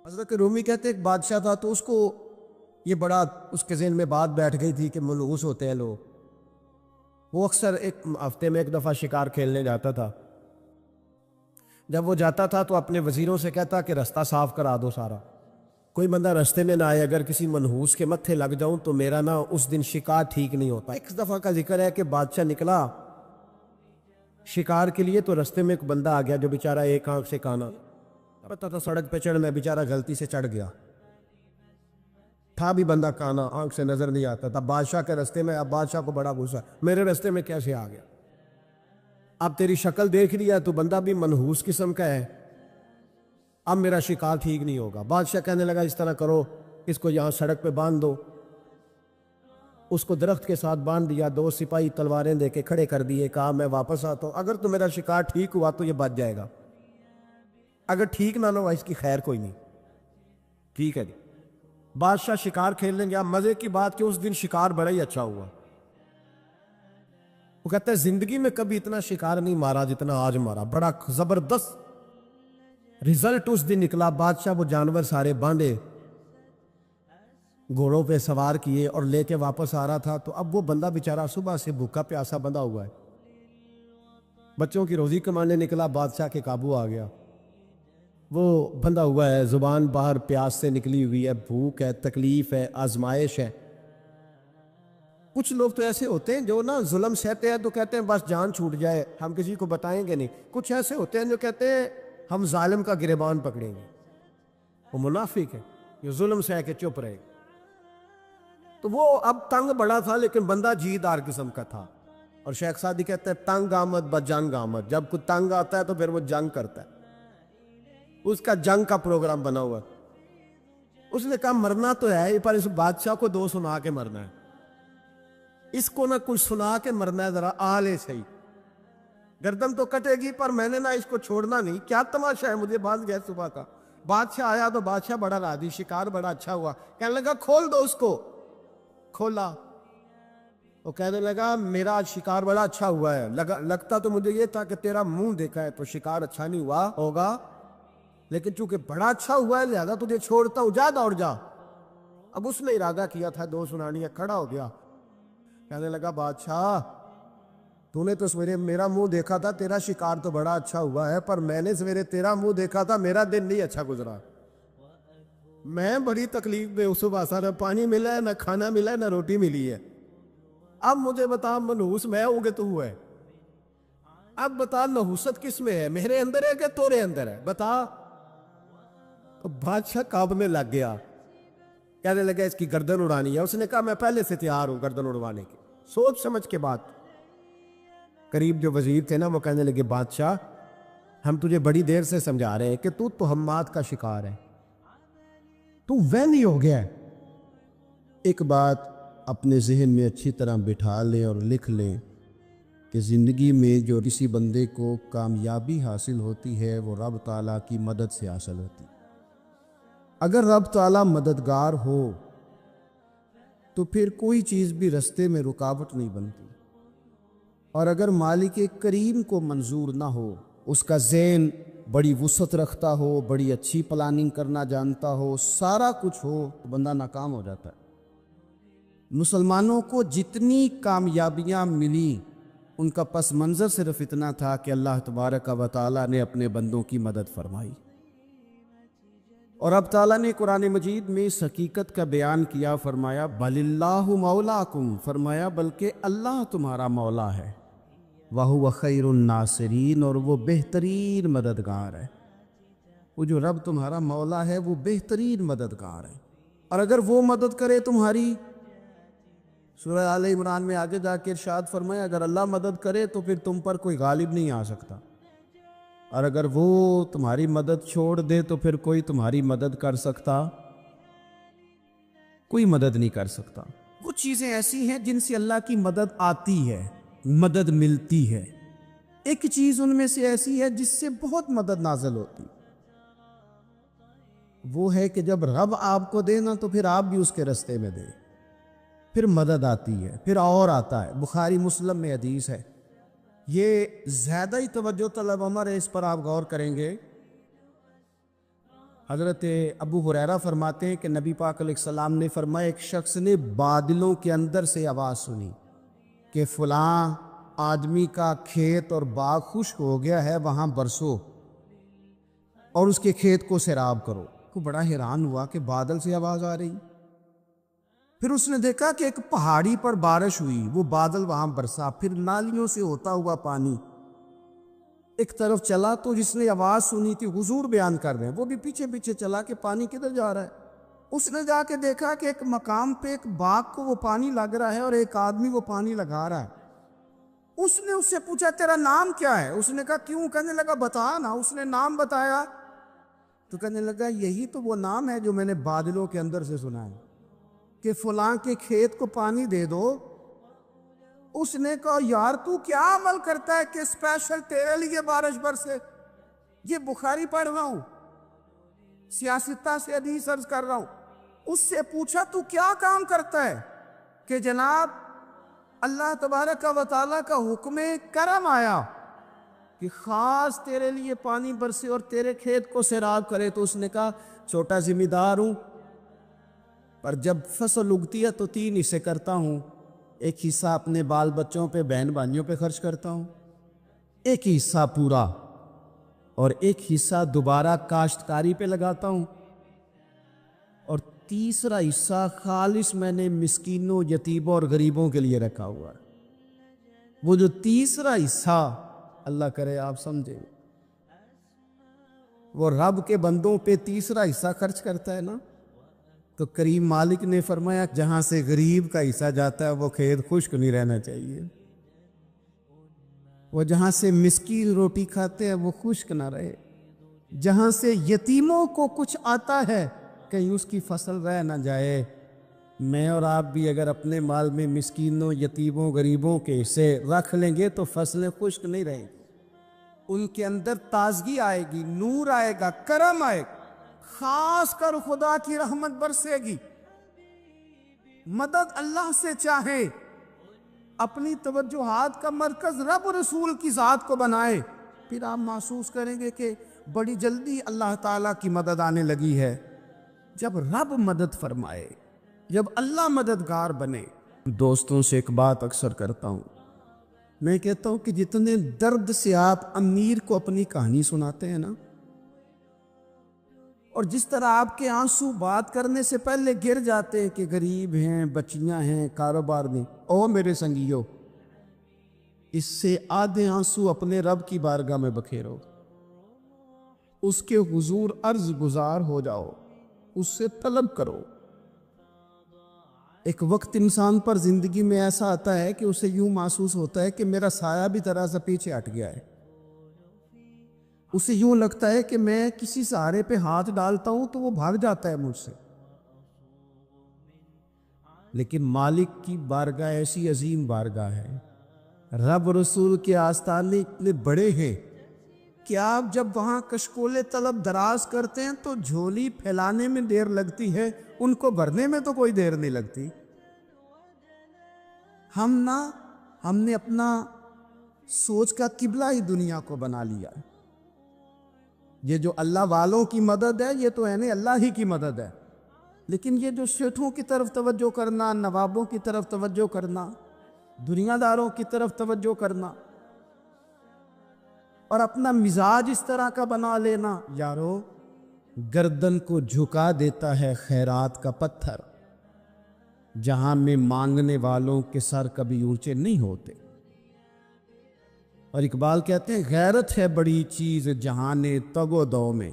حضرت رومی کہتے ایک بادشاہ تھا، تو اس کو یہ بڑا اس کے ذہن میں بات بیٹھ گئی تھی کہ منحوس ہوتے ہیں لوگ۔ وہ اکثر ایک ہفتے میں ایک دفعہ شکار کھیلنے جاتا تھا۔ جب وہ جاتا تھا تو اپنے وزیروں سے کہتا کہ رستہ صاف کرا دو سارا، کوئی بندہ رستے میں نہ آئے، اگر کسی منحوس کے متھے لگ جاؤں تو میرا نا اس دن شکار ٹھیک نہیں ہوتا۔ ایک دفعہ کا ذکر ہے کہ بادشاہ نکلا شکار کے لیے، تو رستے میں ایک بندہ آ گیا جو بیچارہ ایک آنکھ سے کانا، پتہ تھا سڑک پہ چڑھنا، بیچارہ غلطی سے چڑھ گیا، تھا بھی بندہ کانا، آنکھ سے نظر نہیں آتا تھا، بادشاہ کے رستے میں۔ اب بادشاہ کو بڑا غصہ، میرے رستے میں کیسے آ گیا؟ اب تیری شکل دیکھ لیا تو بندہ بھی منحوس قسم کا ہے، اب میرا شکار ٹھیک نہیں ہوگا۔ بادشاہ کہنے لگا اس طرح کرو، اس کو یہاں سڑک پہ باندھ دو۔ اس کو درخت کے ساتھ باندھ دیا، دو سپاہی تلواریں دے کے کھڑے کر دیے، کہا میں واپس آتا ہوں، اگر تو میرا شکار ٹھیک ہوا تو یہ بچ جائے گا، اگر ٹھیک نہ ہوا اس کی خیر کوئی نہیں۔ ٹھیک ہے جی۔ بادشاہ شکار کھیلنے گیا، مزے کی بات کہ اس دن شکار بڑا ہی اچھا ہوا۔ وہ کہتا ہے زندگی میں کبھی اتنا شکار نہیں مارا جتنا آج مارا، بڑا زبردست رزلٹ اس دن نکلا۔ بادشاہ وہ جانور سارے باندھے، گھوڑوں پہ سوار کیے اور لے کے واپس آ رہا تھا، تو اب وہ بندہ بیچارہ صبح سے بھوکا پیاسا بندھا ہوا ہے، بچوں کی روزی کمانے نکلا، بادشاہ کے قابو آ گیا، وہ بندھا ہوا ہے، زبان باہر پیاس سے نکلی ہوئی ہے، بھوک ہے، تکلیف ہے، آزمائش ہے۔ کچھ لوگ تو ایسے ہوتے ہیں جو نا ظلم سہتے ہیں تو کہتے ہیں بس جان چھوٹ جائے، ہم کسی کو بتائیں گے نہیں۔ کچھ ایسے ہوتے ہیں جو کہتے ہیں ہم ظالم کا گریبان پکڑیں گے، وہ منافق ہے، یہ ظلم سہ کے چپ رہے گا۔ تو وہ اب تنگ بڑا تھا لیکن بندہ جیدار قسم کا تھا، اور شیخ سعدی کہتے ہیں تنگ آمد بد جنگ آمد، جب کوئی تنگ آتا ہے تو پھر وہ جنگ کرتا ہے، اس کا جنگ کا پروگرام بنا ہوا۔ اس نے کہا مرنا تو ہے پر اس بادشاہ کو دو سنا کے مرنا ہے، اس کو نہ کچھ سنا کے مرنا ہے، ذرا آلے صحیح، گردن تو کٹے گی پر میں نے نہ اس کو چھوڑنا نہیں۔ کیا تماشا ہے، مجھے باندھ گیا صبح کا۔ بادشاہ آیا تو بادشاہ بڑا راضی، شکار بڑا اچھا ہوا، کہنے لگا کھول دو اس کو۔ کھولا، وہ کہنے لگا میرا آج شکار بڑا اچھا ہوا ہے، لگتا تو مجھے یہ تھا کہ تیرا منہ دیکھا ہے تو شکار اچھا نہیں ہوا ہوگا، لیکن چونکہ بڑا اچھا ہوا ہے لہذا تجھے چھوڑتا ہوں، جا دوڑ جا۔ اب اس نے ارادہ کیا تھا دو سنانی ہے، کھڑا ہو گیا، کہنے لگا بادشاہ تو نے تو سویرے میرا منہ دیکھا تھا، تیرا شکار تو بڑا اچھا ہوا ہے، پر میں نے سویرے تیرا منہ دیکھا تھا، میرا دن نہیں اچھا گزرا، میں بڑی تکلیف میں صبح سا، نہ پانی ملا ہے، نہ کھانا ملا ہے، نہ روٹی ملی ہے۔ اب مجھے بتا منحوس میں ہوں کہ تو ہے؟ اب بتا نحوست کس میں ہے، میرے اندر ہے کہ تورے اندر ہے، بتا۔ تو بادشاہ کانپنے لگ گیا، کہنے لگا اس کی گردن اڑانی ہے۔ اس نے کہا میں پہلے سے تیار ہوں گردن اڑوانے کی، سوچ سمجھ کے بات۔ قریب جو وزیر تھے نا وہ کہنے لگے بادشاہ ہم تجھے بڑی دیر سے سمجھا رہے ہیں کہ تو تہمات کا شکار ہے، تو وہمی ہو گیا ہے۔ ایک بات اپنے ذہن میں اچھی طرح بٹھا لیں اور لکھ لیں کہ زندگی میں جو کسی بندے کو کامیابی حاصل ہوتی ہے وہ رب تعالیٰ کی مدد سے حاصل ہوتی ہے۔ اگر رب تعالیٰ مددگار ہو تو پھر کوئی چیز بھی رستے میں رکاوٹ نہیں بنتی، اور اگر مالک کریم کو منظور نہ ہو، اس کا ذہن بڑی وسعت رکھتا ہو، بڑی اچھی پلاننگ کرنا جانتا ہو، سارا کچھ ہو، تو بندہ ناکام ہو جاتا ہے۔ مسلمانوں کو جتنی کامیابیاں ملی ان کا پس منظر صرف اتنا تھا کہ اللہ تبارک و تعالیٰ نے اپنے بندوں کی مدد فرمائی، اور اب تعالیٰ نے قرآن مجید میں اس حقیقت کا بیان کیا، فرمایا بَلِ اللَّهُ مَوْلَاكُمْ، فرمایا بلکہ اللہ تمہارا مولا ہے، وَهُوَ خَيْرُ النَّاصِرِينَ، اور وہ بہترین مددگار ہے۔ وہ جو رب تمہارا مولا ہے وہ بہترین مددگار ہے، اور اگر وہ مدد کرے تمہاری، سورہ آل عمران میں آگے جا کے ارشاد فرمایا اگر اللہ مدد کرے تو پھر تم پر کوئی غالب نہیں آ سکتا، اور اگر وہ تمہاری مدد چھوڑ دے تو پھر کوئی تمہاری مدد کر سکتا، کوئی مدد نہیں کر سکتا۔ وہ چیزیں ایسی ہیں جن سے اللہ کی مدد آتی ہے، مدد ملتی ہے۔ ایک چیز ان میں سے ایسی ہے جس سے بہت مدد نازل ہوتی، وہ ہے کہ جب رب آپ کو دے نا تو پھر آپ بھی اس کے رستے میں دے، پھر مدد آتی ہے، پھر اور آتا ہے۔ بخاری مسلم میں حدیث ہے، یہ زیادہ ہی توجہ طلب عمر ہے، اس پر آپ غور کریں گے۔ حضرت ابو ہریرہ فرماتے ہیں کہ نبی پاک علیہ السلام نے فرمایا ایک شخص نے بادلوں کے اندر سے آواز سنی کہ فلاں آدمی کا کھیت اور باغ خشک ہو گیا ہے، وہاں برسو اور اس کے کھیت کو سیراب کرو۔ وہ بڑا حیران ہوا کہ بادل سے آواز آ رہی۔ پھر اس نے دیکھا کہ ایک پہاڑی پر بارش ہوئی، وہ بادل وہاں برسا، پھر نالیوں سے ہوتا ہوا پانی ایک طرف چلا۔ تو جس نے آواز سنی تھی، حضور بیان کر رہے ہیں، وہ بھی پیچھے پیچھے چلا کہ پانی کدھر جا رہا ہے۔ اس نے جا کے دیکھا کہ ایک مقام پہ ایک باغ کو وہ پانی لگ رہا ہے اور ایک آدمی وہ پانی لگا رہا ہے۔ اس نے اس سے پوچھا تیرا نام کیا ہے؟ اس نے کہا کیوں؟ کہنے لگا بتا نا۔ اس نے نام بتایا تو کہنے لگا یہی تو وہ نام ہے جو میں نے بادلوں کے اندر سے سنا ہے کہ فلاں کے کھیت کو پانی دے دو۔ اس نے کہا یار تو کیا عمل کرتا ہے کہ اسپیشل تیرے لیے بارش برسے؟ یہ بخاری پڑھ رہا ہوں، سیاستہ سے حدیث عرض کر رہا ہوں۔ اس سے پوچھا تو کیا کام کرتا ہے کہ جناب اللہ تبارک و تعالیٰ کا حکم کرم آیا کہ خاص تیرے لیے پانی برسے اور تیرے کھیت کو سیراب کرے؟ تو اس نے کہا چھوٹا ذمہ دار ہوں، پر جب فصل اگتی ہے تو 3 حصے کرتا ہوں۔ ایک حصہ اپنے بال بچوں پہ، بہن بھائیوں پہ خرچ کرتا ہوں، ایک حصہ پورا، اور ایک حصہ دوبارہ کاشتکاری پہ لگاتا ہوں، اور تیسرا حصہ خالص میں نے مسکینوں، یتیموں اور غریبوں کے لیے رکھا ہوا ہے۔ وہ جو تیسرا حصہ اللہ کرے آپ سمجھیں، وہ رب کے بندوں پہ تیسرا حصہ خرچ کرتا ہے نا، تو کریم مالک نے فرمایا جہاں سے غریب کا حصہ جاتا ہے وہ کھیت خشک نہیں رہنا چاہیے، وہ جہاں سے مسکین روٹی کھاتے ہیں وہ خشک نہ رہے، جہاں سے یتیموں کو کچھ آتا ہے کہیں اس کی فصل رہ نہ جائے۔ میں اور آپ بھی اگر اپنے مال میں مسکینوں، یتیموں، غریبوں کے حصے رکھ لیں گے تو فصلیں خشک نہیں رہیں گی، ان کے اندر تازگی آئے گی، نور آئے گا، کرم آئے گا، خاص کر خدا کی رحمت برسے گی۔ مدد اللہ سے چاہے، اپنی توجہات کا مرکز رب رسول کی ذات کو بنائے، پھر آپ محسوس کریں گے کہ بڑی جلدی اللہ تعالیٰ کی مدد آنے لگی ہے۔ جب رب مدد فرمائے، جب اللہ مددگار بنے۔ دوستوں سے ایک بات اکثر کرتا ہوں، میں کہتا ہوں کہ جتنے درد سے آپ امیر کو اپنی کہانی سناتے ہیں نا، اور جس طرح آپ کے آنسو بات کرنے سے پہلے گر جاتے ہیں کہ غریب ہیں، بچیاں ہیں، کاروبار نہیں، او میرے سنگیو، اس سے آدھے آنسو اپنے رب کی بارگاہ میں بکھیرو، اس کے حضور عرض گزار ہو جاؤ، اس سے طلب کرو۔ ایک وقت انسان پر زندگی میں ایسا آتا ہے کہ اسے یوں محسوس ہوتا ہے کہ میرا سایہ بھی ذرا سا پیچھے ہٹ گیا ہے، اسے یوں لگتا ہے کہ میں کسی سہارے پہ ہاتھ ڈالتا ہوں تو وہ بھاگ جاتا ہے مجھ سے۔ لیکن مالک کی بارگاہ ایسی عظیم بارگاہ ہے، رب رسول کے آستانے اتنے بڑے ہیں کہ آپ جب وہاں کشکول طلب دراز کرتے ہیں تو جھولی پھیلانے میں دیر لگتی ہے، ان کو بھرنے میں تو کوئی دیر نہیں لگتی۔ ہم نے اپنا سوچ کا قبلہ ہی دنیا کو بنا لیا ہے۔ یہ جو اللہ والوں کی مدد ہے یہ تو اللہ ہی کی مدد ہے، لیکن یہ جو سیٹھوں کی طرف توجہ کرنا، نوابوں کی طرف توجہ کرنا، دنیا داروں کی طرف توجہ کرنا اور اپنا مزاج اس طرح کا بنا لینا، یارو گردن کو جھکا دیتا ہے خیرات کا پتھر، جہاں میں مانگنے والوں کے سر کبھی اونچے نہیں ہوتے۔ اور اقبال کہتے ہیں غیرت ہے بڑی چیز جہان تگ و دو میں،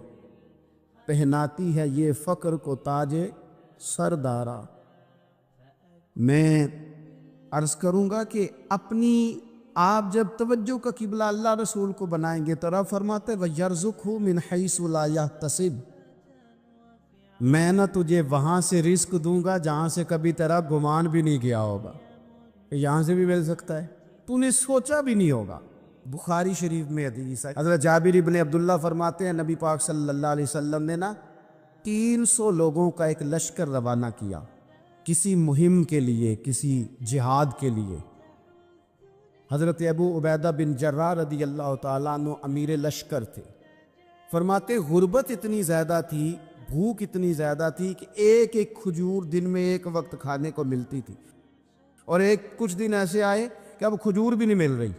پہناتی ہے یہ فقر کو تاج سردارا۔ میں عرض کروں گا کہ اپنی آپ جب توجہ کا قبلہ اللہ رسول کو بنائیں گے تو رب فرماتے وَيَرْزُقْهُ مِنْ حَيْثُ لَا يَحْتَسِبُ، میں نہ تجھے وہاں سے رزق دوں گا جہاں سے کبھی تیرا گمان بھی نہیں کیا ہوگا، کہ یہاں سے بھی مل سکتا ہے، تو نے سوچا بھی نہیں ہوگا۔ بخاری شریف میں حدیث ہے، حضرت جابر ابن عبداللہ فرماتے ہیں نبی پاک صلی اللہ علیہ وسلم نے 300 لوگوں کا ایک لشکر روانہ کیا کسی مہم کے لیے، کسی جہاد کے لیے۔ حضرت ابو عبیدہ بن جراح رضی اللہ تعالیٰ عنہ امیر لشکر تھے، فرماتے غربت اتنی زیادہ تھی، بھوک اتنی زیادہ تھی کہ ایک ایک کھجور دن میں ایک وقت کھانے کو ملتی تھی، اور کچھ دن ایسے آئے کہ اب کھجور بھی نہیں مل رہی۔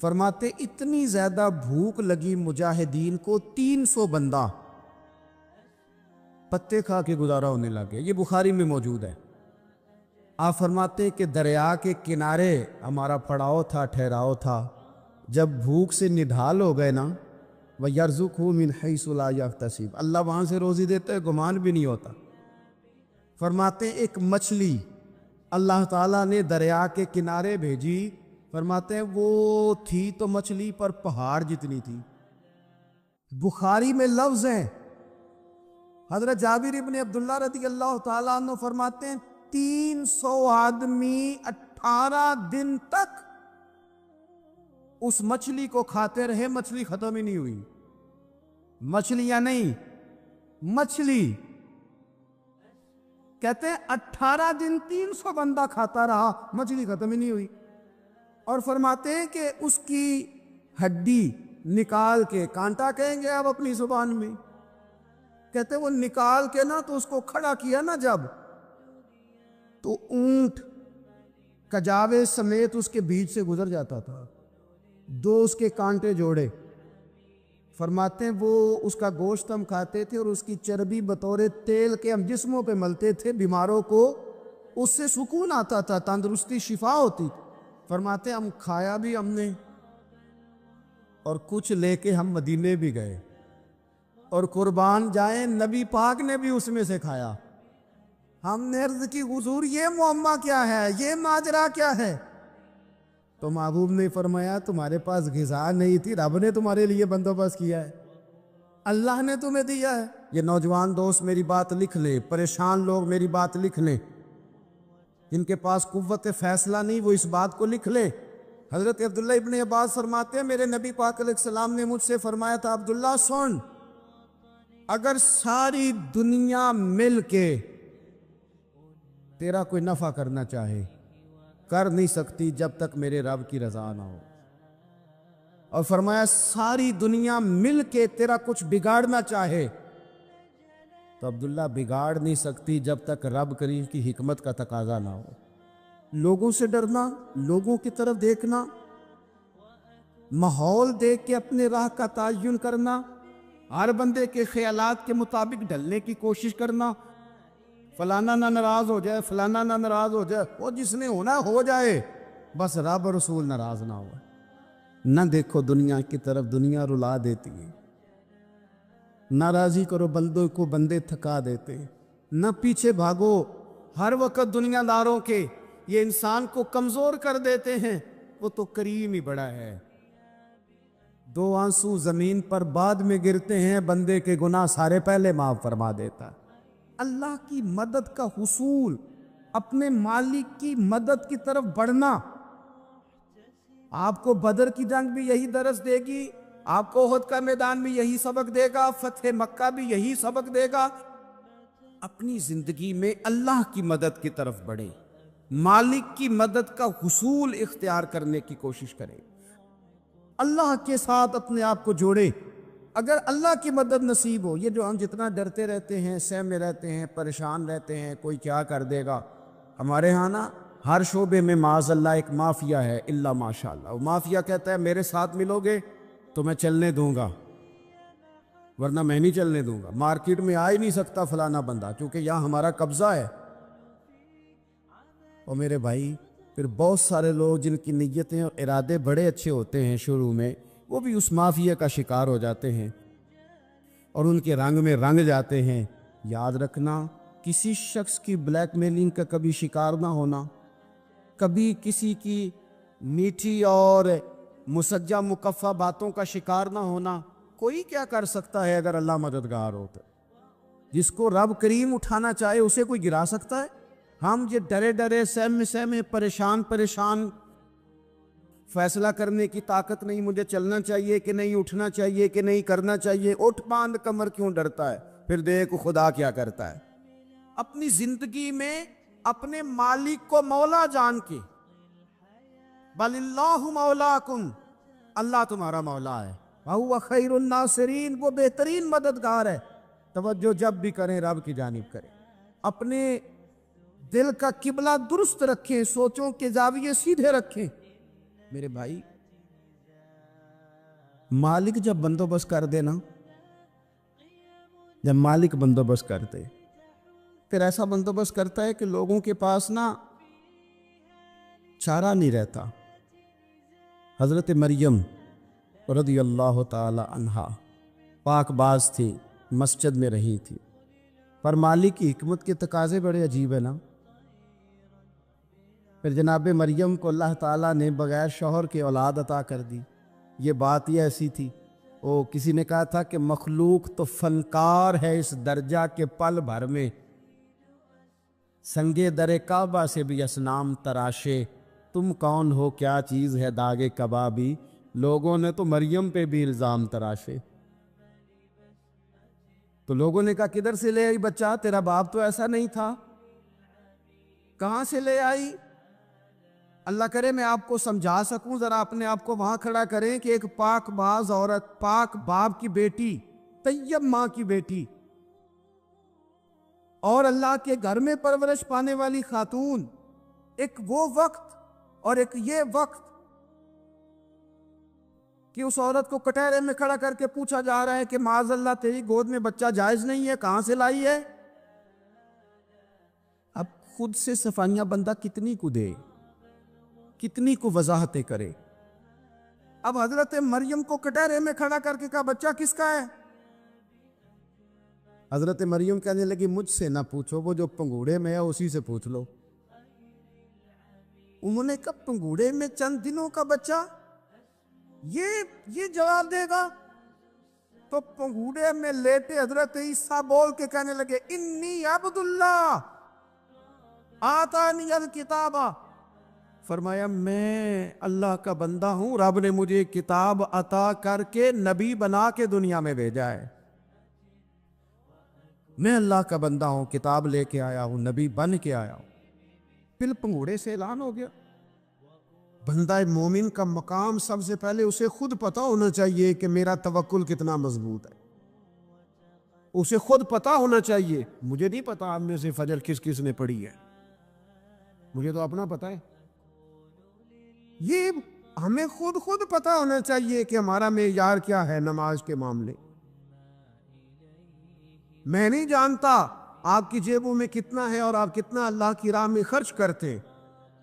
فرماتے اتنی زیادہ بھوک لگی مجاہدین کو، 300 بندہ پتے کھا کے گزارا ہونے لگے۔ یہ بخاری میں موجود ہے۔ آپ فرماتے کہ دریا کے کنارے ہمارا پڑاؤ تھا، ٹھہراؤ تھا۔ جب بھوک سے نڈھال ہو گئے نا، وَيَرْزُقْهُ مِنْ حَيْثُ لَا يَحْتَسِبُ، اللہ وہاں سے روزی دیتا ہے، گمان بھی نہیں ہوتا۔ فرماتے ایک مچھلی اللہ تعالیٰ نے دریا کے کنارے بھیجی، فرماتے ہیں وہ تھی تو مچھلی پر پہاڑ جتنی تھی۔ بخاری میں لفظ ہیں، حضرت جابر ابن عبداللہ رضی اللہ تعالیٰ عنہ فرماتے ہیں 300 آدمی 18 دن تک اس مچھلی کو کھاتے رہے، مچھلی ختم ہی نہیں ہوئی۔ مچھلیاں نہیں، مچھلی کہتے ہیں 18 دن 300 بندہ کھاتا رہا، مچھلی ختم ہی نہیں ہوئی۔ اور فرماتے ہیں کہ اس کی ہڈی نکال کے، کانٹا کہیں گے آپ اپنی زبان میں، کہتے ہیں وہ نکال کے نا تو اس کو کھڑا کیا نا جب، تو اونٹ کجاوے سمیت اس کے بیچ سے گزر جاتا تھا، 2 اس کے کانٹے جوڑے۔ فرماتے ہیں وہ اس کا گوشت ہم کھاتے تھے اور اس کی چربی بطور تیل کے ہم جسموں پہ ملتے تھے، بیماروں کو اس سے سکون آتا تھا، تندرستی شفا ہوتی تھی۔ فرماتے ہیں ہم کھایا بھی ہم نے، اور کچھ لے کے ہم مدینے بھی گئے، اور قربان جائیں نبی پاک نے بھی اس میں سے کھایا۔ ہم نے عرض کی حضور یہ معمہ کیا ہے، یہ ماجرا کیا ہے؟ تو محبوب نے فرمایا تمہارے پاس غذا نہیں تھی، رب نے تمہارے لیے بندوبست کیا ہے، اللہ نے تمہیں دیا ہے۔ یہ نوجوان دوست میری بات لکھ لیں، پریشان لوگ میری بات لکھ لیں، جن کے پاس قوت فیصلہ نہیں وہ اس بات کو لکھ لیں۔ حضرت عبداللہ ابن عباس فرماتے ہیں میرے نبی پاک علیہ السلام نے مجھ سے فرمایا تھا عبداللہ سن، اگر ساری دنیا مل کے تیرا کوئی نفع کرنا چاہے، کر نہیں سکتی جب تک میرے رب کی رضا نہ ہو۔ اور فرمایا ساری دنیا مل کے تیرا کچھ بگاڑنا چاہے تو عبداللہ بگاڑ نہیں سکتی جب تک رب کریم کی حکمت کا تقاضا نہ ہو۔ لوگوں سے ڈرنا، لوگوں کی طرف دیکھنا، ماحول دیکھ کے اپنے راہ کا تعین کرنا، ہر بندے کے خیالات کے مطابق ڈھلنے کی کوشش کرنا، فلانا نہ ناراض ہو جائے، فلانا نہ ناراض ہو جائے، وہ جس نے ہونا ہو جائے، بس رب اور رسول ناراض نہ ہو۔ نہ دیکھو دنیا کی طرف، دنیا رلا دیتی ہے، ناراضی کرو بندوں کو، بندے تھکا دیتے، نہ پیچھے بھاگو ہر وقت دنیا داروں کے، یہ انسان کو کمزور کر دیتے ہیں، وہ تو کریم ہی بڑا ہے۔ 2 آنسو زمین پر بعد میں گرتے ہیں، بندے کے گناہ سارے پہلے معاف فرما دیتا ہے۔ اللہ کی مدد کا حصول، اپنے مالک کی مدد کی طرف بڑھنا، آپ کو بدر کی جنگ بھی یہی درس دے گی، آپ کو احد کا میدان بھی یہی سبق دے گا، فتح مکہ بھی یہی سبق دے گا۔ اپنی زندگی میں اللہ کی مدد کی طرف بڑھیں، مالک کی مدد کا حصول اختیار کرنے کی کوشش کریں، اللہ کے ساتھ اپنے آپ کو جوڑیں۔ اگر اللہ کی مدد نصیب ہو، یہ جو ہم جتنا ڈرتے رہتے ہیں، سہمے رہتے ہیں، پریشان رہتے ہیں کوئی کیا کر دے گا، ہمارے ہاں نا ہر شعبے میں معاذ اللہ ایک مافیا ہے، الا ماشاءاللہ۔ وہ مافیا کہتا ہے میرے ساتھ ملو گے تو میں چلنے دوں گا، ورنہ میں نہیں چلنے دوں گا، مارکیٹ میں آ ہی نہیں سکتا فلانا بندہ، کیونکہ یہاں ہمارا قبضہ ہے۔ اور میرے بھائی پھر بہت سارے لوگ جن کی نیتیں اور ارادے بڑے اچھے ہوتے ہیں شروع میں، وہ بھی اس مافیا کا شکار ہو جاتے ہیں اور ان کے رنگ میں رنگ جاتے ہیں۔ یاد رکھنا کسی شخص کی بلیک میلنگ کا کبھی شکار نہ ہونا، کبھی کسی کی میٹھی اور مسجع مکفہ باتوں کا شکار نہ ہونا۔ کوئی کیا کر سکتا ہے اگر اللہ مددگار ہو تو؟ جس کو رب کریم اٹھانا چاہے اسے کوئی گرا سکتا ہے؟ ہم یہ ڈرے ڈرے سہمے پریشان فیصلہ کرنے کی طاقت نہیں، مجھے چلنا چاہیے کہ نہیں، اٹھنا چاہیے کہ نہیں، کرنا چاہیے، اٹھ باندھ کمر کیوں ڈرتا ہے؟ پھر دیکھ خدا کیا کرتا ہے۔ اپنی زندگی میں اپنے مالک کو مولا جان کے، بل اللہ مولاکم، اللہ تمہارا مولا ہے، وَهُوَ خَيْرُ النَّاصِرِينَ، وہ بہترین مددگار ہے۔ توجہ جب بھی کریں رب کی جانب کریں، اپنے دل کا قبلہ درست رکھیں، سوچوں کے زاویے سیدھے رکھیں۔ میرے بھائی، مالک جب بندوبست کر دے نا، جب مالک بندوبست کرتے پھر ایسا بندوبست کرتا ہے کہ لوگوں کے پاس نا چارہ نہیں رہتا۔ حضرت مریم رضی اللہ تعالی عنہا پاک باز تھی، مسجد میں رہی تھی، پر مالک کی حکمت کے تقاضے بڑے عجیب ہے نا۔ پھر جناب مریم کو اللہ تعالیٰ نے بغیر شوہر کے اولاد عطا کر دی۔ یہ بات ہی ایسی تھی، کسی نے کہا تھا کہ مخلوق تو فنکار ہے اس درجہ کے پل بھر میں سنگے در کعبہ سے بھی اصنام تراشے، تم کون ہو کیا چیز ہے داغ کبابی، لوگوں نے تو مریم پہ بھی الزام تراشے۔ تو لوگوں نے کہا کدھر سے لے آئی بچہ، تیرا باپ تو ایسا نہیں تھا، کہاں سے لے آئی؟ اللہ کرے میں آپ کو سمجھا سکوں، ذرا اپنے آپ کو وہاں کھڑا کریں کہ ایک پاک باز عورت، پاک باپ کی بیٹی، طیب ماں کی بیٹی، اور اللہ کے گھر میں پرورش پانے والی خاتون، ایک وہ وقت اور ایک یہ وقت کہ اس عورت کو کٹہرے میں کھڑا کر کے پوچھا جا رہا ہے کہ معاذ اللہ تیری گود میں بچہ جائز نہیں ہے، کہاں سے لائی ہے؟ اب خود سے صفائیاں بندہ کتنی کو دے، کتنی کو وضاحتیں کرے۔ اب حضرت مریم کو کٹہرے میں کھڑا کر کے کہا بچہ کس کا ہے؟ حضرت مریم کہنے لگی مجھ سے نہ پوچھو، وہ جو پنگوڑے میں ہے اسی سے پوچھ لو۔ انہوں نے کہا پنگوڑے میں چند دنوں کا بچہ یہ جواب دے گا؟ تو پنگوڑے میں لیٹے حضرت عیسیٰ بول کے کہنے لگے انی عبد اللہ آتانی الکتاب، فرمایا میں اللہ کا بندہ ہوں، رب نے مجھے کتاب عطا کر کے نبی بنا کے دنیا میں بھیجا ہے، میں اللہ کا بندہ ہوں، کتاب لے کے آیا ہوں، نبی بن کے آیا ہوں۔ پھر پنگوڑے سے اعلان ہو گیا۔ بندہ مومن کا مقام سب سے پہلے اسے خود پتا ہونا چاہیے کہ میرا توکل کتنا مضبوط ہے، اسے خود پتا ہونا چاہیے۔ مجھے نہیں پتا آپ میں سے فجر کس کس نے پڑھی ہے، مجھے تو اپنا پتا ہے۔ یہ ہمیں خود پتا ہونا چاہیے کہ ہمارا معیار کیا ہے نماز کے معاملے۔ میں نہیں جانتا آپ کی جیبوں میں کتنا ہے اور آپ کتنا اللہ کی راہ میں خرچ کرتے،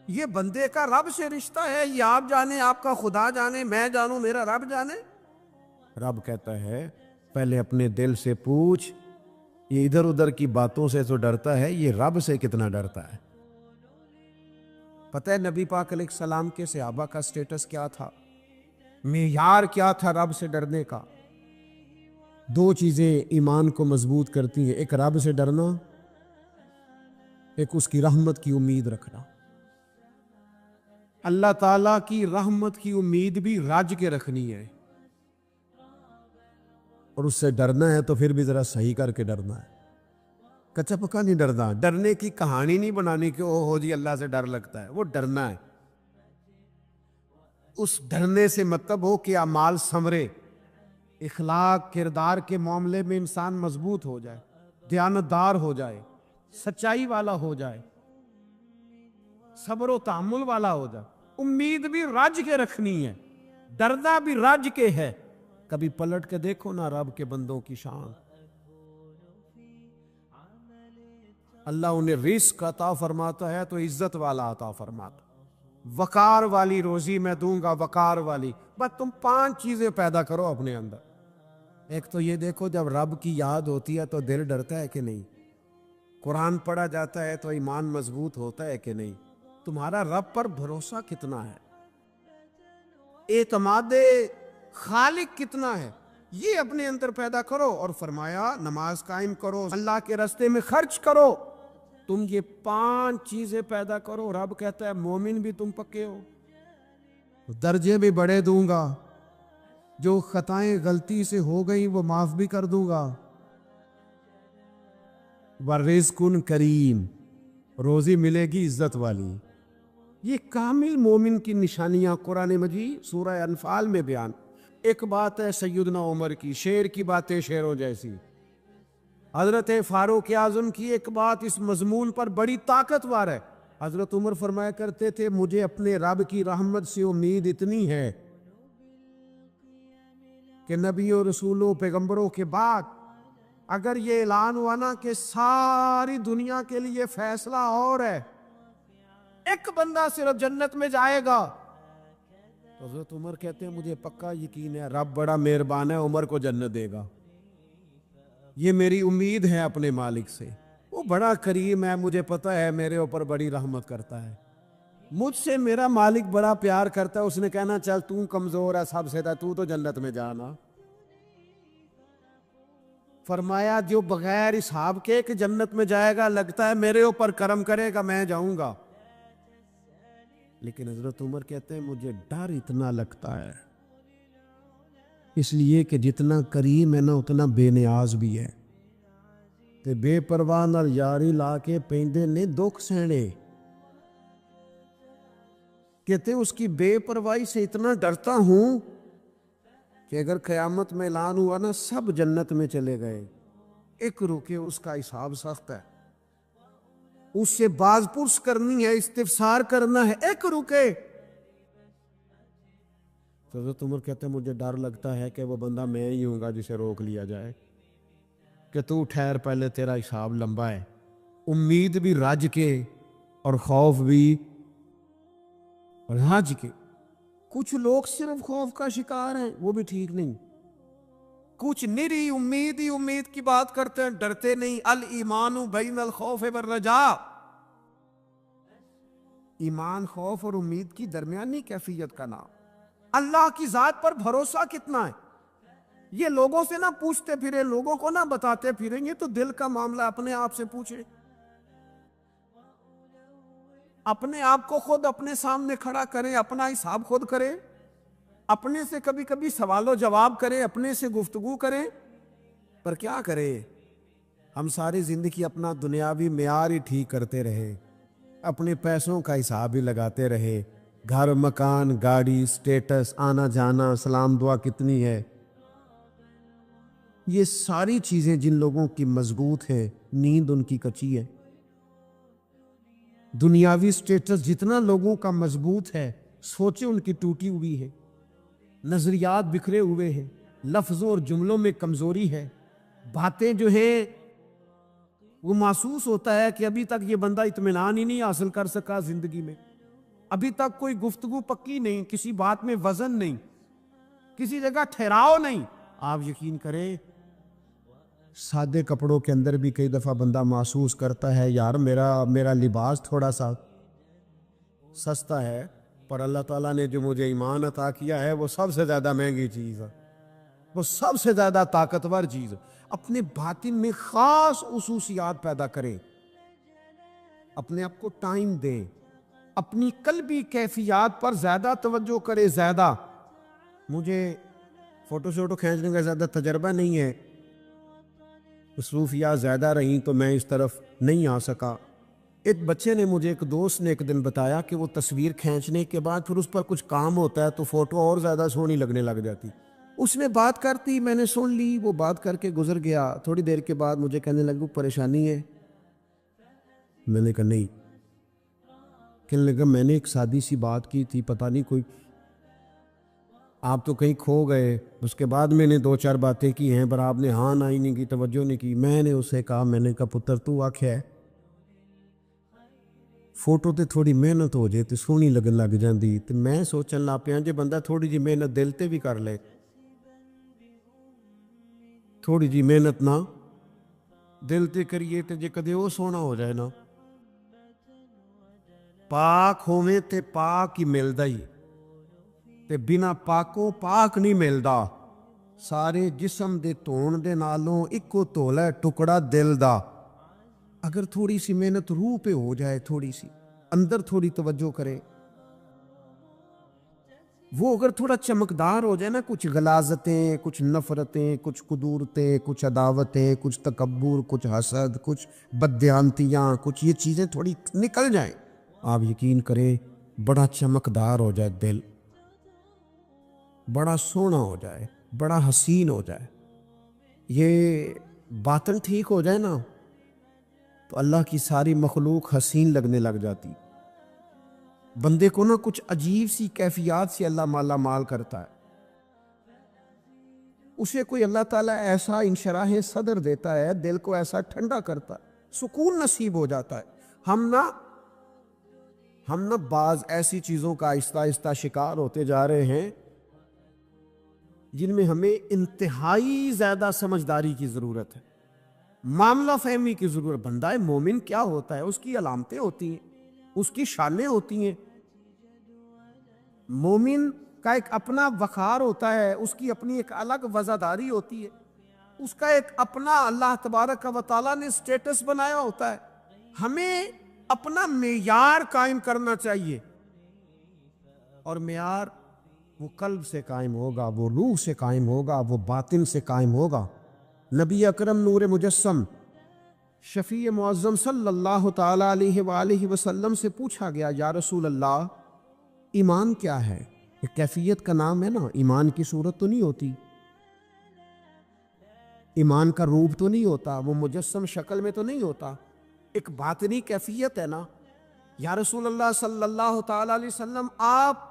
یہ بندے کا رب سے رشتہ ہے، یہ آپ جانے، آپ کا خدا جانے، میں جانوں، میرا رب جانے۔ رب کہتا ہے پہلے اپنے دل سے پوچھ، یہ ادھر ادھر کی باتوں سے تو ڈرتا ہے، یہ رب سے کتنا ڈرتا ہے۔ پتہ ہے نبی پاک علیہ السلام کے صحابہ کا سٹیٹس کیا تھا، معیار کیا تھا رب سے ڈرنے کا؟ دو چیزیں ایمان کو مضبوط کرتی ہیں، ایک رب سے ڈرنا، ایک اس کی رحمت کی امید رکھنا۔ اللہ تعالیٰ کی رحمت کی امید بھی رج کے رکھنی ہے، اور اس سے ڈرنا ہے تو پھر بھی ذرا صحیح کر کے ڈرنا ہے، کچا پکا نہیں ڈرنا۔ ڈرنے کی کہانی نہیں بنانی کہ او ہو جی اللہ سے ڈر لگتا ہے، وہ ڈرنا ہے۔ اس ڈرنے سے مطلب ہو کہ اعمال ثمرے، اخلاق کردار کے معاملے میں انسان مضبوط ہو جائے، دیانتدار ہو جائے، سچائی والا ہو جائے، صبر و تحمل والا ہو جائے۔ امید بھی رج کے رکھنی ہے، ڈرنا بھی رج کے ہے۔ کبھی پلٹ کے دیکھو نا رب کے بندوں کی شان، اللہ انہیں رزق عطا فرماتا ہے تو عزت والا عطا فرماتا، وقار والی روزی میں دوں گا، وقار والی۔ بس تم 5 چیزیں پیدا کرو اپنے اندر۔ ایک تو یہ دیکھو جب رب کی یاد ہوتی ہے تو دل ڈرتا ہے کہ نہیں، قرآن پڑھا جاتا ہے تو ایمان مضبوط ہوتا ہے کہ نہیں، تمہارا رب پر بھروسہ کتنا ہے، اعتماد خالق کتنا ہے، یہ اپنے اندر پیدا کرو۔ اور فرمایا نماز قائم کرو، اللہ کے راستے میں خرچ کرو۔ تم یہ 5 چیزیں پیدا کرو، رب کہتا ہے مومن بھی تم پکے ہو، درجے بھی بڑے دوں گا، جو خطائیں غلطی سے ہو گئی وہ معاف بھی کر دوں گا۔ ورزق کریم، روزی ملے گی عزت والی۔ یہ کامل مومن کی نشانیاں قرآن مجید سورہ انفال میں بیان۔ ایک بات ہے سیدنا عمر کی، شیر کی باتیں شیروں جیسی. حضرت فاروق اعظم کی ایک بات اس مضمون پر بڑی طاقتور ہے. حضرت عمر فرمایا کرتے تھے مجھے اپنے رب کی رحمت سے امید اتنی ہے کہ نبیوں رسولوں پیغمبروں کے بعد اگر یہ اعلان ہوا نا کہ ساری دنیا کے لیے فیصلہ اور ہے، ایک بندہ صرف جنت میں جائے گا، تو حضرت عمر کہتے ہیں مجھے پکا یقین ہے رب بڑا مہربان ہے، عمر کو جنت دے گا. یہ میری امید ہے اپنے مالک سے، وہ بڑا کریم ہے، مجھے پتا ہے میرے اوپر بڑی رحمت کرتا ہے، مجھ سے میرا مالک بڑا پیار کرتا ہے. اس نے کہنا چل تو کمزور ہے سب سے، تو جنت میں جانا. فرمایا جو بغیر حساب کے کہ جنت میں جائے گا، لگتا ہے میرے اوپر کرم کرے گا میں جاؤں گا. لیکن حضرت عمر کہتے ہیں مجھے ڈر اتنا لگتا ہے، اس لیے کہ جتنا کریم ہے نا اتنا بے نیاز بھی ہے. تے بے پرواہ نال یاری لا کے پیندے نے دکھ سہنے. کہتے ہیں اس کی بے پرواہی سے اتنا ڈرتا ہوں کہ اگر قیامت میں اعلان ہوا نا سب جنت میں چلے گئے، ایک رکے اس کا حساب سخت ہے، اس سے باز پرس کرنی ہے، استفسار کرنا ہے، ایک رکے. تو حضرت عمر کہتے ہیں مجھے ڈر لگتا ہے کہ وہ بندہ میں ہی ہوں گا جسے روک لیا جائے کہ تو ٹھہر پہلے تیرا حساب لمبا ہے. امید بھی رج کے اور خوف بھی رج کے. کچھ لوگ صرف خوف کا شکار ہیں، وہ بھی ٹھیک نہیں. کچھ نری امید ہی امید کی بات کرتے ہیں، ڈرتے نہیں. الایمان بین الخوف والرجاء، ایمان خوف اور امید کی درمیانی کیفیت کا نام. اللہ کی ذات پر بھروسہ کتنا ہے یہ لوگوں سے نہ پوچھتے پھریں، لوگوں کو نہ بتاتے پھریں، یہ تو دل کا معاملہ اپنے آپ سے پوچھیں. اپنے آپ کو خود اپنے سامنے کھڑا کریں، اپنا حساب خود کریں، اپنے سے کبھی کبھی سوال و جواب کریں، اپنے سے گفتگو کریں. پر کیا کریں، ہم ساری زندگی اپنا دنیاوی معیار ہی ٹھیک کرتے رہے، اپنے پیسوں کا حساب ہی لگاتے رہے، گھر مکان گاڑی سٹیٹس آنا جانا سلام دعا کتنی ہے. یہ ساری چیزیں جن لوگوں کی مضبوط ہیں نیند ان کی کچی ہے. دنیاوی سٹیٹس جتنا لوگوں کا مضبوط ہے سوچیں ان کی ٹوٹی ہوئی ہے، نظریات بکھرے ہوئے ہیں، لفظوں اور جملوں میں کمزوری ہے، باتیں جو ہیں وہ محسوس ہوتا ہے کہ ابھی تک یہ بندہ اطمینان ہی نہیں حاصل کر سکا زندگی میں، ابھی تک کوئی گفتگو پکی نہیں، کسی بات میں وزن نہیں، کسی جگہ ٹھہراؤ نہیں. آپ یقین کریں سادے کپڑوں کے اندر بھی کئی دفعہ بندہ محسوس کرتا ہے یار میرا لباس تھوڑا سا سستا ہے، پر اللہ تعالیٰ نے جو مجھے ایمان عطا کیا ہے وہ سب سے زیادہ مہنگی چیز ہے، وہ سب سے زیادہ طاقتور چیز ہے. اپنے باطن میں خاص خصوصیات پیدا کریں، اپنے آپ کو ٹائم دیں، اپنی قلبی کیفیات پر زیادہ توجہ کریں. زیادہ مجھے فوٹو شوٹو کھینچنے کا زیادہ تجربہ نہیں ہے، مصروفیات زیادہ رہیں تو میں اس طرف نہیں آ سکا. ایک بچے نے مجھے، ایک دوست نے ایک دن بتایا کہ وہ تصویر کھینچنے کے بعد پھر اس پر کچھ کام ہوتا ہے تو فوٹو اور زیادہ سونی لگنے لگ جاتی. اس نے بات کرتی، میں نے سن لی، وہ بات کر کے گزر گیا. تھوڑی دیر کے بعد مجھے کہنے لگا پریشانی ہے. میں نے کہا نہیں. کہنے لگا میں نے ایک سادی سی بات کی تھی، پتہ نہیں کوئی آپ تو کہیں کھو گئے. اس کے بعد میں نے دو چار باتیں کی ہیں پر آپ نے ہاں نہ ہی نہیں کی، توجہ نہیں کی. میں نے اسے کہا، میں نے کہا پتر تو آکھیا ہے فوٹو تے تھوڑی محنت ہو جائے تے سونی لگن لگ جاندی. تے میں سوچن لگ پیا جے بندہ تھوڑی جی محنت دل تے بھی کر لے، تھوڑی جی محنت نہ دل تے کریے تے جے کدے وہ سونا ہو جائے نا، پاک ہوویں تے پاک ہی ملدا ہی، تے بنا پاکوں پاک نہیں ملدا. سارے جسم دے دھون دے نالوں اکو دھولا ہے ٹکڑا دل دا. اگر تھوڑی سی محنت روح پہ ہو جائے، تھوڑی سی اندر تھوڑی توجہ کرے، وہ اگر تھوڑا چمکدار ہو جائے نا، کچھ غلاظتیں، کچھ نفرتیں، کچھ قدورتیں، کچھ عداوتیں، کچھ تکبر، کچھ حسد، کچھ بددیانتیاں، کچھ یہ چیزیں تھوڑی نکل جائیں، آپ یقین کریں بڑا چمکدار ہو جائے دل، بڑا سونا ہو جائے، بڑا حسین ہو جائے، یہ باطن ٹھیک ہو جائے نا تو اللہ کی ساری مخلوق حسین لگنے لگ جاتی. بندے کو نا کچھ عجیب سی کیفیات سے اللہ مالا مال کرتا ہے. اسے کوئی اللہ تعالیٰ ایسا انشراح صدر دیتا ہے، دل کو ایسا ٹھنڈا کرتا ہے، سکون نصیب ہو جاتا ہے. ہم نا بعض ایسی چیزوں کا آہستہ آہستہ شکار ہوتے جا رہے ہیں جن میں ہمیں انتہائی زیادہ سمجھداری کی ضرورت ہے، معاملہ فہمی کی ضرورت. بندہ مومن کیا ہوتا ہے، اس کی علامتیں ہوتی ہیں، اس کی شانیں ہوتی ہیں. مومن کا ایک اپنا وقار ہوتا ہے، اس کی اپنی ایک الگ وزاداری ہوتی ہے، اس کا ایک اپنا اللہ تبارک و تعالیٰ نے سٹیٹس بنایا ہوتا ہے. ہمیں اپنا معیار قائم کرنا چاہیے، اور معیار وہ قلب سے قائم ہوگا، وہ روح سے قائم ہوگا، وہ باطن سے قائم ہوگا. نبی اکرم نور مجسم شفیع معظم صلی اللہ تعالی علیہ وآلہ وسلم سے پوچھا گیا، یا رسول اللہ ایمان کیا ہے؟ ایک کیفیت کا نام ہے نا، ایمان کی صورت تو نہیں ہوتی، ایمان کا روپ تو نہیں ہوتا، وہ مجسم شکل میں تو نہیں ہوتا، ایک باطنی کیفیت ہے نا. یا رسول اللہ صلی اللہ تعالی علیہ وسلم آپ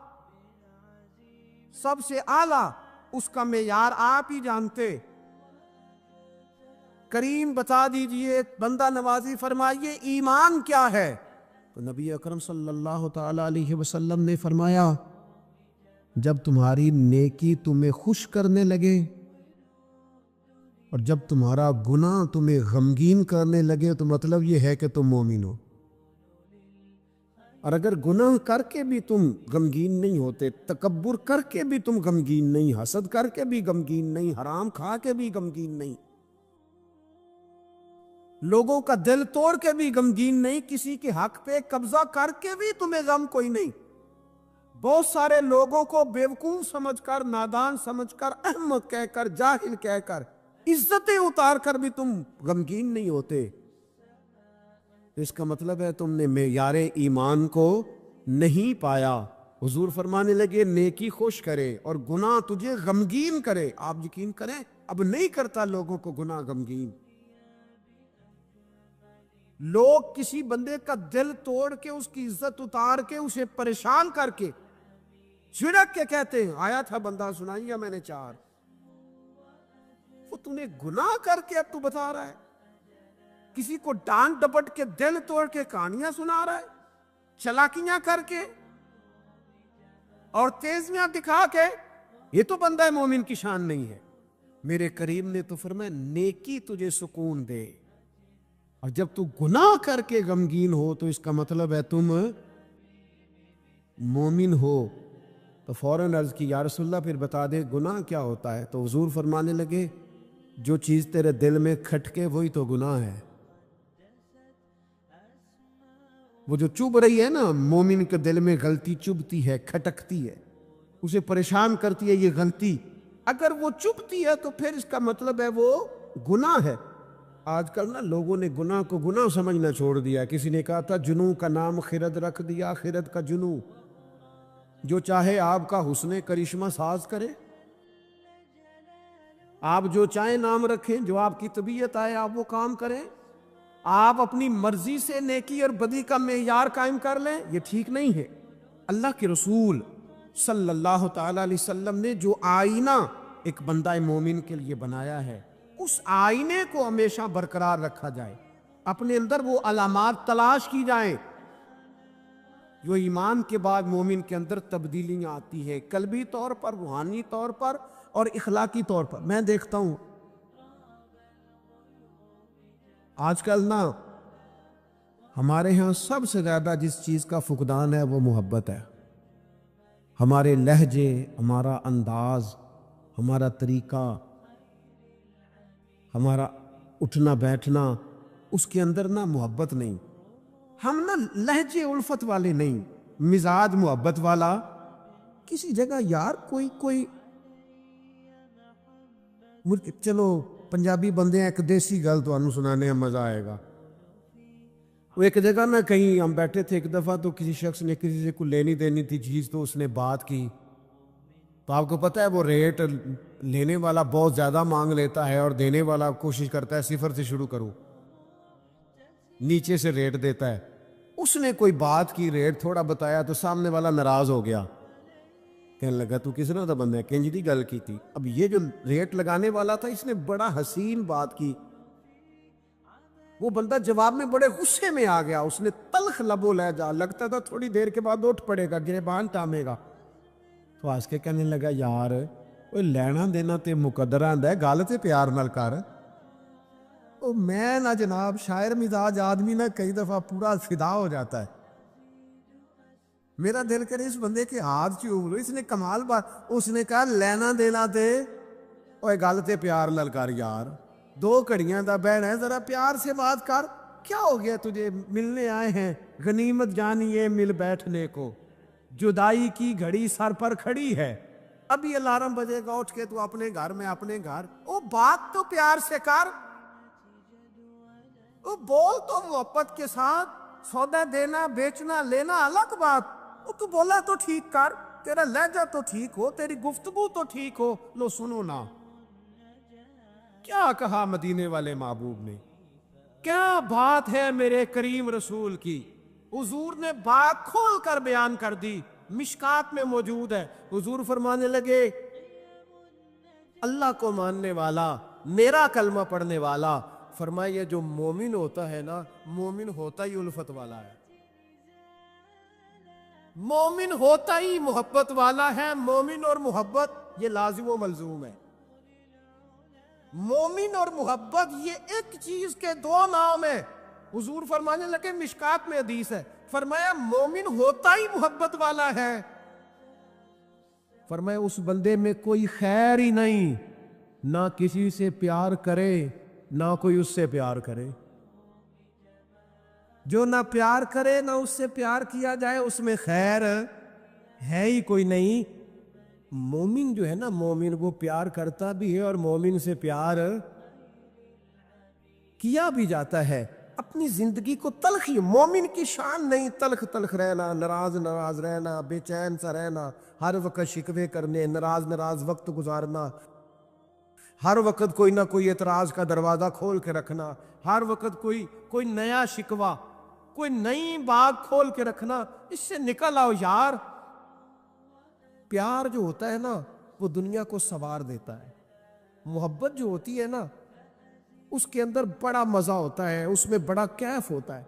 سب سے اعلیٰ، اس کا معیار آپ ہی جانتے، کریم بتا دیجئے، بندہ نوازی فرمائیے ایمان کیا ہے؟ تو نبی اکرم صلی اللہ تعالی علیہ وسلم نے فرمایا، جب تمہاری نیکی تمہیں خوش کرنے لگے اور جب تمہارا گناہ تمہیں غمگین کرنے لگے تو مطلب یہ ہے کہ تم مومن ہو. اور اگر گناہ کر کے بھی تم غمگین نہیں ہوتے، تکبر کر کے بھی تم غمگین نہیں، حسد کر کے بھی غمگین نہیں، حرام کھا کے بھی غمگین نہیں، لوگوں کا دل توڑ کے بھی غمگین نہیں، کسی کے حق پہ قبضہ کر کے بھی تمہیں غم کوئی نہیں، بہت سارے لوگوں کو بیوقوف سمجھ کر، نادان سمجھ کر، احمق کہہ کر، جاہل کہہ کر، عزتیں اتار کر بھی تم غمگین نہیں ہوتے، اس کا مطلب ہے تم نے معیار ایمان کو نہیں پایا. حضور فرمانے لگے نیکی خوش کرے اور گناہ تجھے غمگین کرے. آپ یقین کریں اب نہیں کرتا لوگوں کو گناہ غمگین. لوگ کسی بندے کا دل توڑ کے، اس کی عزت اتار کے، اسے پریشان کر کے، جھڑک کے کہتے ہیں آیا تھا بندہ سنائیا میں نے 4، وہ تو نے گناہ کر کے اب تو بتا رہا ہے. کسی کو ڈانٹ ڈپٹ کے دل توڑ کے کہانیاں سنا رہا ہے، چلاکیاں کر کے اور تیزیاں دکھا کے. یہ تو بندہ مومن کی شان نہیں ہے. میرے کریم نے تو فرمایا نیکی تجھے سکون دے، اور جب تو گناہ کر کے غمگین ہو تو اس کا مطلب ہے تم مومن ہو. تو فوراً عرض کی یا رسول اللہ پھر بتا دے گناہ کیا ہوتا ہے؟ تو حضور فرمانے لگے جو چیز تیرے دل میں کھٹکے وہی تو گناہ ہے. وہ جو چبھ رہی ہے نا، مومن کے دل میں غلطی چبھتی ہے، کھٹکتی ہے، اسے پریشان کرتی ہے یہ غلطی، اگر وہ چبھتی ہے تو پھر اس کا مطلب ہے وہ گناہ ہے. آج کل نا لوگوں نے گناہ کو گناہ سمجھنا چھوڑ دیا. کسی نے کہا تھا جنوں کا نام خرد رکھ دیا، خرد کا جنوں، جو چاہے آپ کا حسن کرشمہ ساز کرے. آپ جو چاہیں نام رکھیں، جو آپ کی طبیعت آئے آپ وہ کام کریں، آپ اپنی مرضی سے نیکی اور بدی کا معیار قائم کر لیں، یہ ٹھیک نہیں ہے. اللہ کے رسول صلی اللہ تعالی علیہ وسلم نے جو آئینہ ایک بندہ مومن کے لیے بنایا ہے، اس آئینے کو ہمیشہ برقرار رکھا جائے، اپنے اندر وہ علامات تلاش کی جائیں جو ایمان کے بعد مومن کے اندر تبدیلیاں آتی ہے، قلبی طور پر، روحانی طور پر اور اخلاقی طور پر. میں دیکھتا ہوں آج کل نا ہمارے ہاں سب سے زیادہ جس چیز کا فقدان ہے وہ محبت ہے. ہمارے لہجے، ہمارا انداز، ہمارا طریقہ، ہمارا اٹھنا بیٹھنا، اس کے اندر نا محبت نہیں. ہم نا لہجے الفت والے نہیں، مزاج محبت والا. کسی جگہ یار کوئی چلو پنجابی بندے ہیں، ایک دیسی گل تو انہوں سنانے میں مزہ آئے گا. وہ ایک جگہ نا کہیں ہم بیٹھے تھے ایک دفعہ، تو کسی شخص نے کسی سے کوئی لینی دینی تھی چیز، تو اس نے بات کی تو آپ کو پتہ ہے وہ ریٹ لینے والا بہت زیادہ مانگ لیتا ہے اور دینے والا کوشش کرتا ہے صفر سے شروع کروں، نیچے سے ریٹ دیتا ہے. اس نے کوئی بات کی، ریٹ تھوڑا بتایا تو سامنے والا ناراض ہو گیا، کہنے لگا تو کس نے بندہ ہے کنج دی گل کی تھی. اب یہ جو ریٹ لگانے والا تھا اس نے بڑا حسین بات کی، وہ بندہ جواب میں بڑے غصے میں آ گیا، اس نے تلخ لبو لہجہ، لگتا تھا تھوڑی دیر کے بعد اٹھ پڑے گا، گریبان تامے گا. تو آس کے کہنے لگا یار وہ لینا دینا تے مقدر آندا ہے، گل تے پیار نال کر. او میں نہ جناب شاعر مزاج آدمی نہ کئی دفعہ پورا فدا ہو جاتا ہے. میرا دل کرے اس بندے کے ہاتھ چوم لو، اس نے کمال بات. اس نے کہا لینا دینا تے اوے گل تے پیار نال کر یار، 2 گھڑیاں دا بہن ہے، ذرا پیار سے بات کر. کیا ہو گیا تجھے؟ ملنے آئے ہیں، غنیمت جانیے مل بیٹھنے کو، جدائی کی گھڑی سر پر کھڑی ہے، ابھی الارم بجے گا اٹھ کے تو اپنے گھر میں اپنے گھر. او بات تو پیار سے کر، او بول تو محبت کے ساتھ. سودا دینا بیچنا لینا الگ بات، او تو بولا تو ٹھیک کر، تیرا لہجہ تو ٹھیک ہو، تیری گفتگو تو ٹھیک ہو. لو سنو نا کیا کہا مدینے والے محبوب نے، کیا بات ہے میرے کریم رسول کی. حضور نے بات کھول کر بیان کر دی، مشکات میں موجود ہے. حضور فرمانے لگے اللہ کو ماننے والا، میرا کلمہ پڑھنے والا، فرمایا یہ جو مومن ہوتا ہے نا، مومن ہوتا ہی الفت والا ہے، مومن ہوتا ہی محبت والا ہے. مومن اور محبت یہ لازم و ملزوم ہے. مومن اور محبت یہ ایک چیز کے 2 نام ہیں. حضور فرمانے لگے مشکات میں حدیث ہے، فرمایا مومن ہوتا ہی محبت والا ہے. فرمایا اس بندے میں کوئی خیر ہی نہیں، نہ کسی سے پیار کرے نہ کوئی اس سے پیار کرے. جو نہ پیار کرے نہ اس سے پیار کیا جائے اس میں خیر ہے ہی کوئی نہیں. مومن جو ہے نا، مومن وہ پیار کرتا بھی ہے اور مومن سے پیار کیا بھی جاتا ہے. اپنی زندگی کو تلخی، مومن کی شان نہیں تلخ تلخ رہنا، ناراض ناراض رہنا، بے چین سا رہنا، ہر وقت شکوے کرنے، ناراض ناراض وقت گزارنا، ہر وقت کوئی نہ کوئی اعتراض کا دروازہ کھول کے رکھنا، ہر وقت کوئی نیا شکوہ، کوئی نئی بات کھول کے رکھنا. اس سے نکل آؤ یار. پیار جو ہوتا ہے نا وہ دنیا کو سنوار دیتا ہے. محبت جو ہوتی ہے نا اس کے اندر بڑا مزہ ہوتا ہے، اس میں بڑا کیف ہوتا ہے.